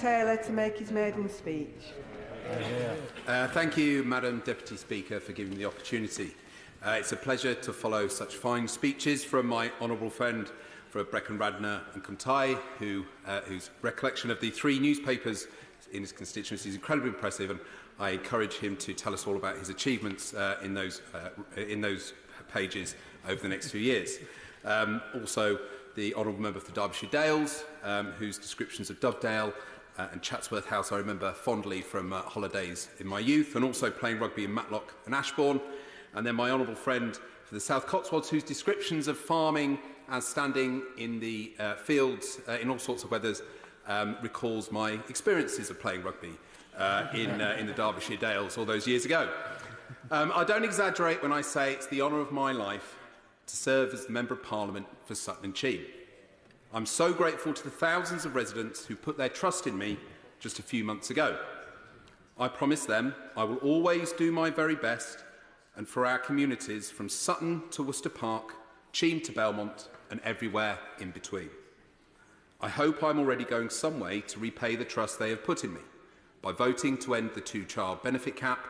Taylor to make his maiden speech. Thank you, Madam Deputy Speaker, for giving me the opportunity. It's a pleasure to follow such fine speeches from my honourable friend for Brecon Radnor and Cumtai, whose recollection of the 3 newspapers in his constituency is incredibly impressive, and I encourage him to tell us all about his achievements in those pages over the next few years. Also, the honourable member for Derbyshire Dales, whose descriptions of Dovedale and Chatsworth House I remember fondly from holidays in my youth, and also playing rugby in Matlock and Ashbourne. And then my honourable friend for the South Cotswolds, whose descriptions of farming as standing in the fields in all sorts of weathers recalls my experiences of playing rugby in the Derbyshire Dales all those years ago. I don't exaggerate when I say it's the honour of my life to serve as the Member of Parliament for Sutton and Cheam. I'm so grateful to the thousands of residents who put their trust in me just a few months ago. I promise them I will always do my very best, and for our communities from Sutton to Worcester Park, Cheam to Belmont, and everywhere in between. I hope I'm already going some way to repay the trust they have put in me by voting to end the 2-child benefit cap,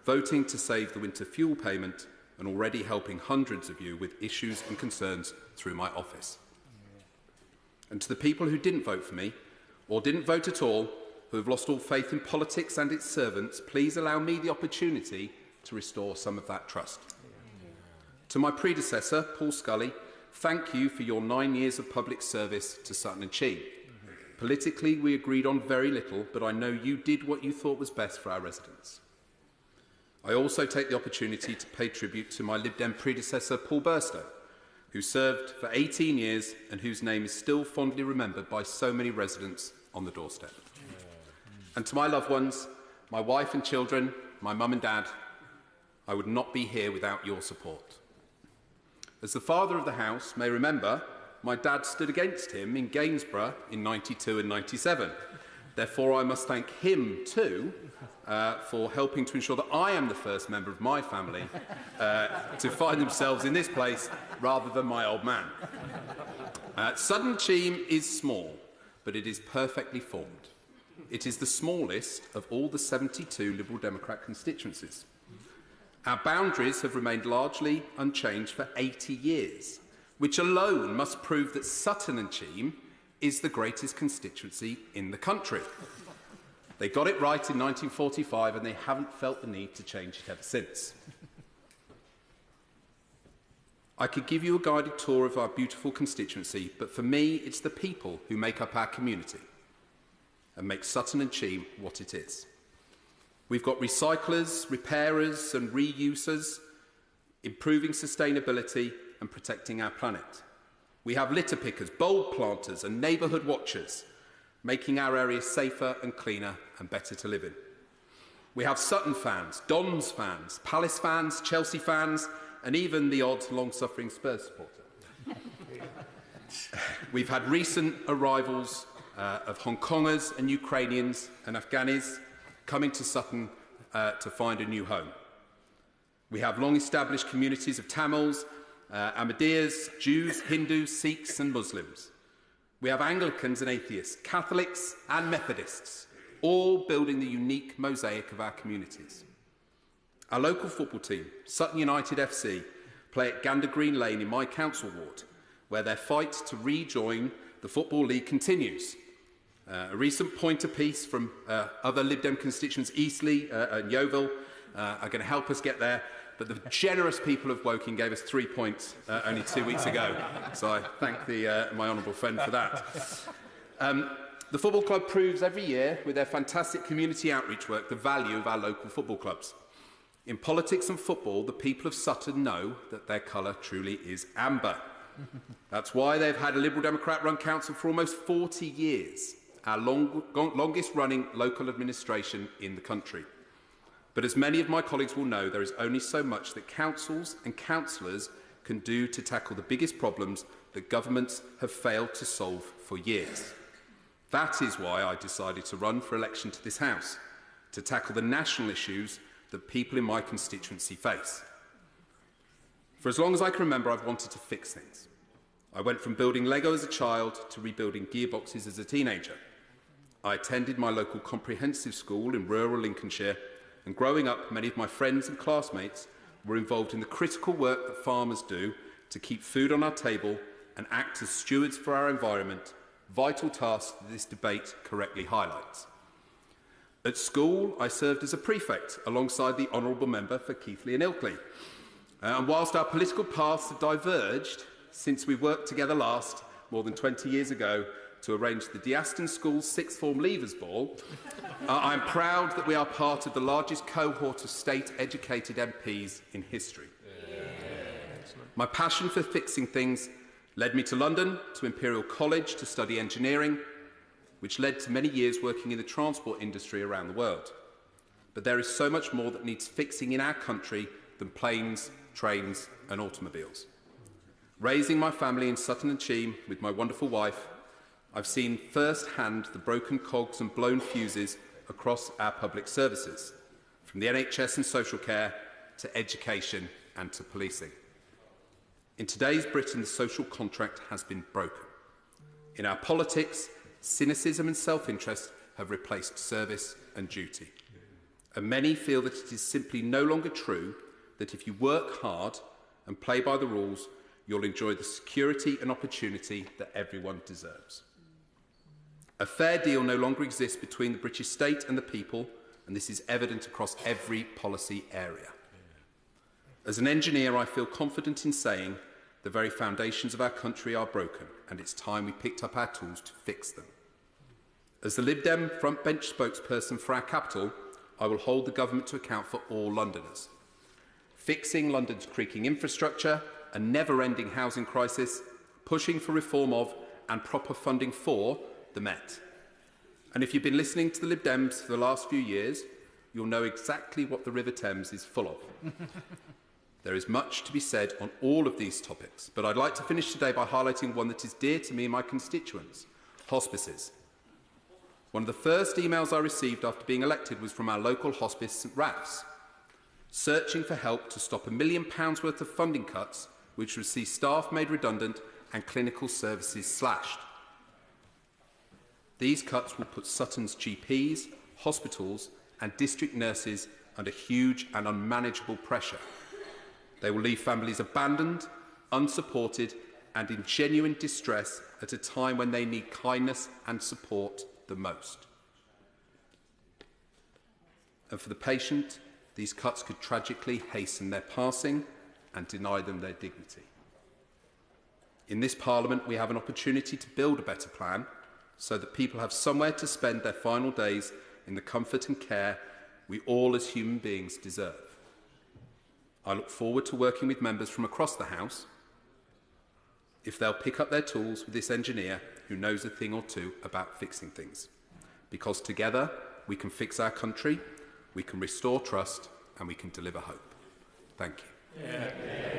voting to save the winter fuel payment, and already helping hundreds of you with issues and concerns through my office. And to the people who didn't vote for me, or didn't vote at all, who have lost all faith in politics and its servants, please allow me the opportunity to restore some of that trust. To my predecessor, Paul Scully, thank you for your 9 years of public service to Sutton and Cheam. Politically, we agreed on very little, but I know you did what you thought was best for our residents. I also take the opportunity to pay tribute to my Lib Dem predecessor, Paul Burstow, who served for 18 years and whose name is still fondly remembered by so many residents on the doorstep. And to my loved ones, my wife and children, my mum and dad, I would not be here without your support. As the father of the house may remember, my dad stood against him in Gainsborough in 92 and 97. Therefore, I must thank him too for helping to ensure that I am the first member of my family to find themselves in this place rather than my old man. Sutton Cheam is small, but it is perfectly formed. It is the smallest of all the 72 Liberal Democrat constituencies. Our boundaries have remained largely unchanged for 80 years, which alone must prove that Sutton and Cheam is the greatest constituency in the country. They got it right in 1945 and they haven't felt the need to change it ever since. I could give you a guided tour of our beautiful constituency, but for me, it's the people who make up our community and make Sutton and Cheam what it is. We've got recyclers, repairers and reusers, improving sustainability and protecting our planet. We have litter pickers, bulb planters and neighbourhood watchers, making our area safer and cleaner and better to live in. We have Sutton fans, Dons fans, Palace fans, Chelsea fans, and even the odd long-suffering Spurs supporter. We've had recent arrivals of Hong Kongers and Ukrainians and Afghanis coming to Sutton to find a new home. We have long-established communities of Tamils, Ahmadiyas, Jews, Hindus, Sikhs and Muslims. We have Anglicans and atheists, Catholics and Methodists, all building the unique mosaic of our communities. Our local football team, Sutton United FC, play at Gander Green Lane in my council ward, where their fight to rejoin the Football League continues. A recent pointer piece from other Lib Dem constituents, Eastleigh and Yeovil, are going to help us get there. But the generous people of Woking gave us 3 points only 2 weeks ago. So I thank my honourable friend for that. The football club proves every year, with their fantastic community outreach work, the value of our local football clubs. In politics and football, the people of Sutton know that their colour truly is amber. That's why they've had a Liberal Democrat-run council for almost 40 years, our longest-running local administration in the country. But as many of my colleagues will know, there is only so much that councils and councillors can do to tackle the biggest problems that governments have failed to solve for years. That is why I decided to run for election to this House, to tackle the national issues that people in my constituency face. For as long as I can remember, I've wanted to fix things. I went from building Lego as a child to rebuilding gearboxes as a teenager. I attended my local comprehensive school in rural Lincolnshire, and growing up, many of my friends and classmates were involved in the critical work that farmers do to keep food on our table and act as stewards for our environment, vital tasks that this debate correctly highlights. At school, I served as a prefect alongside the Honourable Member for Keighley and Ilkley. And whilst our political paths have diverged since we worked together last, more than 20 years ago, to arrange the Deaston School's sixth form leavers ball, I'm proud that we are part of the largest cohort of state-educated MPs in history. My passion for fixing things led me to London, to Imperial College to study engineering, which led to many years working in the transport industry around the world. But there is so much more that needs fixing in our country than planes, trains and automobiles. Raising my family in Sutton-on-Cheam with my wonderful wife, I've seen firsthand the broken cogs and blown fuses across our public services, from the NHS and social care to education and to policing. In today's Britain, the social contract has been broken. In our politics, cynicism and self-interest have replaced service and duty. And many feel that it is simply no longer true that if you work hard and play by the rules, you'll enjoy the security and opportunity that everyone deserves. A fair deal no longer exists between the British state and the people, and this is evident across every policy area. As an engineer, I feel confident in saying the very foundations of our country are broken, and it's time we picked up our tools to fix them. As the Lib Dem frontbench spokesperson for our capital, I will hold the government to account for all Londoners. Fixing London's creaking infrastructure, a never-ending housing crisis, pushing for reform of and proper funding for the Met. And if you've been listening to the Lib Dems for the last few years, you'll know exactly what the River Thames is full of. There is much to be said on all of these topics, but I'd like to finish today by highlighting one that is dear to me and my constituents: hospices. One of the first emails I received after being elected was from our local hospice, St Raph's, searching for help to stop £1 million worth of funding cuts, which would see staff made redundant and clinical services slashed. These cuts will put Sutton's GPs, hospitals and district nurses under huge and unmanageable pressure. They will leave families abandoned, unsupported and in genuine distress at a time when they need kindness and support the most. And for the patient, these cuts could tragically hasten their passing and deny them their dignity. In this Parliament, we have an opportunity to build a better plan so that people have somewhere to spend their final days in the comfort and care we all as human beings deserve. I look forward to working with members from across the House if they'll pick up their tools with this engineer who knows a thing or two about fixing things. Because together we can fix our country, we can restore trust and we can deliver hope. Thank you.